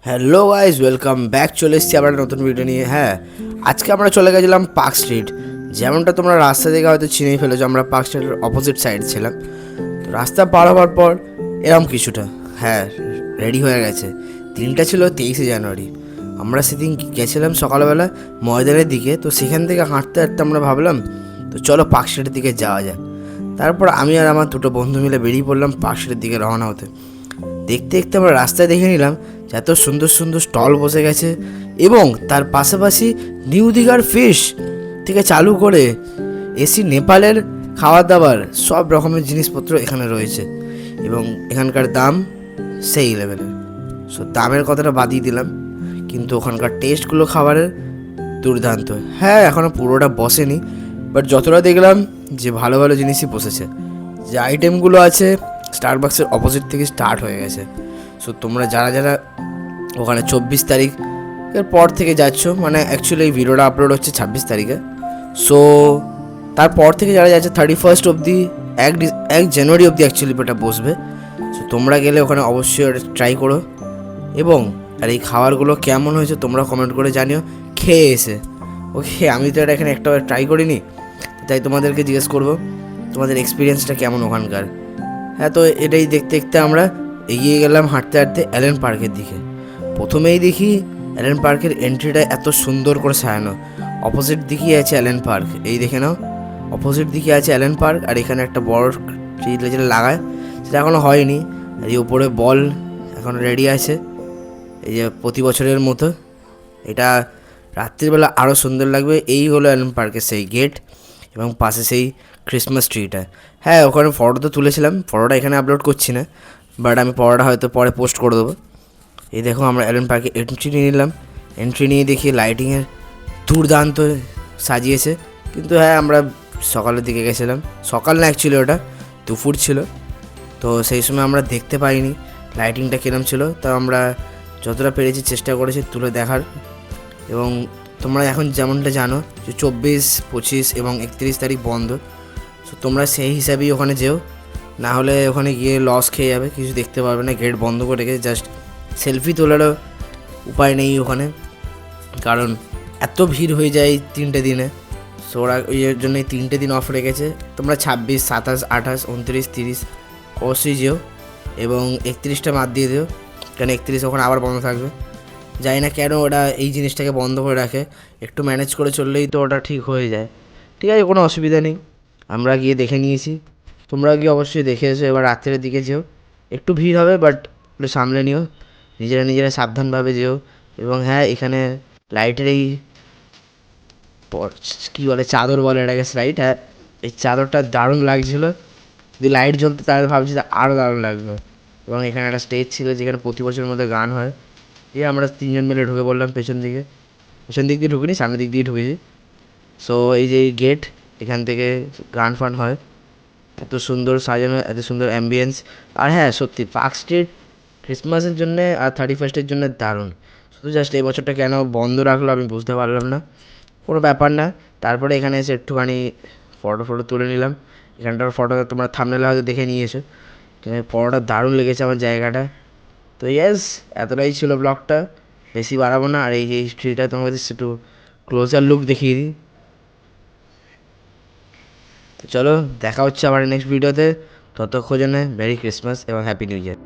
Hello guys, welcome back. চলে এসেছি আবার নতুন ভিডিও নিয়ে। হ্যাঁ, আজকে আমরা চলে গেছিলাম পার্ক স্ট্রিট। যেমনটা তোমরা রাস্তা থেকে হয়তো চিনেই ফেলেছো, আমরা পার্ক স্ট্রিটের অপোজিট সাইড ছিলাম। তো রাস্তা পার হওয়ার পর এরম কিছুটা, হ্যাঁ, রেডি হয়ে গেছে। দিনটা ছিল 23শে জানুয়ারি। আমরা সেদিন গেছিলাম সকালবেলা ময়দানের দিকে। তো সেখান থেকে হাঁটতে হাঁটতে আমরা ভাবলাম তো চলো পার্ক স্ট্রিটের দিকে যাওয়া যাক। তারপর আমি আর আমার দুটো বন্ধু মিলে বেরিয়ে পড়লাম পার্ক স্ট্রিটের দিকে রওনা হতে। দেখতে দেখতে আমরা রাস্তায় দেখে নিলাম যে এত সুন্দর সুন্দর স্টল বসে গেছে, এবং তার পাশাপাশি নিউ দিঘার ফিশ থেকে চালু করে এসি নেপালের খাবার দাবার সব রকমের জিনিসপত্র এখানে রয়েছে, এবং এখানকার দাম সেই লেভেলের। সো দামের কথাটা বাদই দিলাম, কিন্তু ওখানকার টেস্টগুলো খাবারের দুর্দান্ত। হ্যাঁ, এখনও পুরোটা বসেনি, বাট যতটা দেখলাম যে ভালো ভালো জিনিসই বসেছে। যে আইটেমগুলো আছে স্টারবাক্সের অপোজিট থেকে স্টার্ট হয়ে গেছে। সো তোমরা যারা যারা ওখানে 24 তারিখ এর পর থেকে যাচ্ছ, মানে অ্যাকচুয়ালি এই ভিডিওটা আপলোড হচ্ছে 26 তারিখে। সো তারপর থেকে যারা যাচ্ছে 31 অবধি, 1 জানুয়ারি অবধি অ্যাকচুয়ালি এটা বসবে। সো তোমরা গেলে ওখানে অবশ্যই ট্রাই করো, এবং আর এই খাবারগুলো কেমন হয়েছে তোমরা কমেন্ট করে জানিও খেয়ে এসে। ওকে, আমি তো এটা এখানে একটা ট্রাই করিনি, তাই তোমাদেরকে জিজ্ঞেস করবো তোমাদের এক্সপিরিয়েন্সটা কেমন ওখানকার। হ্যাঁ, তো এটাই দেখতে দেখতে আমরা এগিয়ে গেলাম হাঁটতে হাঁটতে অ্যালেন পার্কের দিকে। প্রথমেই দেখি অ্যালেন পার্কের এন্ট্রিটা এত সুন্দর করে সাজানো। অপোজিট দিকেই আছে অ্যালেন পার্ক, এই দেখে নাও, অপোজিট দিকে আছে অ্যালেন পার্ক। আর এখানে একটা বড় ট্রি যেটা লাগায় সেটা এখনও হয়নি। আর এই উপরে বল এখন রেডি আছে, এই যে প্রতি বছরের মতো। এটা রাত্রিবেলা আরও সুন্দর লাগবে। এই হলো অ্যালেন পার্কের সেই গেট, এবং পাশে সেই ক্রিসমাস ট্রিটা। হ্যাঁ, ওখানে ফটো তো তুলেছিলাম, ফটোটা এখানে আপলোড করছি না, বাট আমি ফটোটা হয়তো পরে পোস্ট করে দেবো। এই দেখো, আমরা অ্যালেন পার্কে এন্ট্রি নিয়ে নিলাম। এন্ট্রি নিয়ে দেখি লাইটিংয়ের দুর্দান্ত সাজিয়েছে। কিন্তু হ্যাঁ, আমরা সকালের দিকে গেছিলাম, সকাল না অ্যাকচুয়ালি ওটা দুপুর ছিল। তো সেই সময় আমরা দেখতে পাইনি লাইটিংটা কিরম ছিল। তো আমরা যতটা পেরেছি চেষ্টা করেছি তুলে দেখার। এবং তোমরা এখন যেমনটা জানো যে 24, 25 এবং 31 তারিখ বন্ধ। সো তোমরা সেই হিসাবেই ওখানে যেও, না হলে ওখানে গিয়ে লস খেয়ে যাবে, কিছু দেখতে পারবে না। গেট বন্ধ করে রেখেছে, জাস্ট সেলফি তোলারও উপায় নেই ওখানে, কারণ এত ভিড় হয়ে যায় 3টে দিনে। সো ওরা ওই জন্যই 3টে দিন অফ রেখেছে। তোমরা 26, 27, 28, 29, 30 অবশ্যই যেও, এবং 31টা বাদ দিয়ে দিও, কারণ 31 ওখানে আবার বন্ধ থাকবে। জানি না কেন ওরা এই জিনিসটাকে বন্ধ করে রাখে, একটু ম্যানেজ করে চললেই তো ওটা ঠিক হয়ে যায়। ঠিক আছে, কোনো অসুবিধা নেই, আমরা গিয়ে দেখে নিয়েছি। তোমরা গিয়ে অবশ্যই দেখে এসো। এবার রাত্রের দিকে যেও, একটু ভিড় হবে, বাট একটু সামলে নিও, নিজেরা নিজেরা সাবধানভাবে যেও। এবং হ্যাঁ, এখানে লাইটের এই কী বলে, চাদর বলে এটাকে, রাইট? হ্যাঁ, এই চাদরটা দারুণ লাগছিলো। যদি লাইট জ্বলতো তাহলে ভাবছি আরও দারুণ লাগবে। এবং এখানে একটা স্টেজ ছিল যেখানে প্রতি বছরের মধ্যে গান হয়। এই আমরা 3জন মিলে ঢুকে পড়লাম পেছন দিকে, পেছন দিক দিয়ে ঢুকিনি, সামনের দিক দিয়ে ঢুকেছি। সো এই যে গেট, এখান থেকে গান ফান হয়। এত সুন্দর সাজানো, এত সুন্দর অ্যাম্বিয়েন্স। আর হ্যাঁ, সত্যি পার্ক স্ট্রিট ক্রিসমাসের জন্যে আর 31স্টের জন্য দারুণ। শুধু জাস্ট এই বছরটা কেন বন্ধ রাখলো আমি বুঝতে পারলাম না, কোনো ব্যাপার না। তারপরে এখানে এসে একটুখানি ফটো তুলে নিলাম। এখানটার ফটো তোমরা থাম্বনেলে হয়তো দেখে নিয়েছো। ফটোটা দারুণ লেগেছে আমার জায়গাটা। তো ইয়েস, এতটাই ছিল ব্লগটা, বেশি বাড়াবো না। আর এই যে হিস্ট্রিটা তোমাদের একটু ক্লোজার লুক দেখিয়ে দিই। তো চলো, দেখা হচ্ছে আবার নেক্সট ভিডিওতে। ততক্ষণে মেরি ক্রিসমাস এবং হ্যাপি নিউ ইয়ার।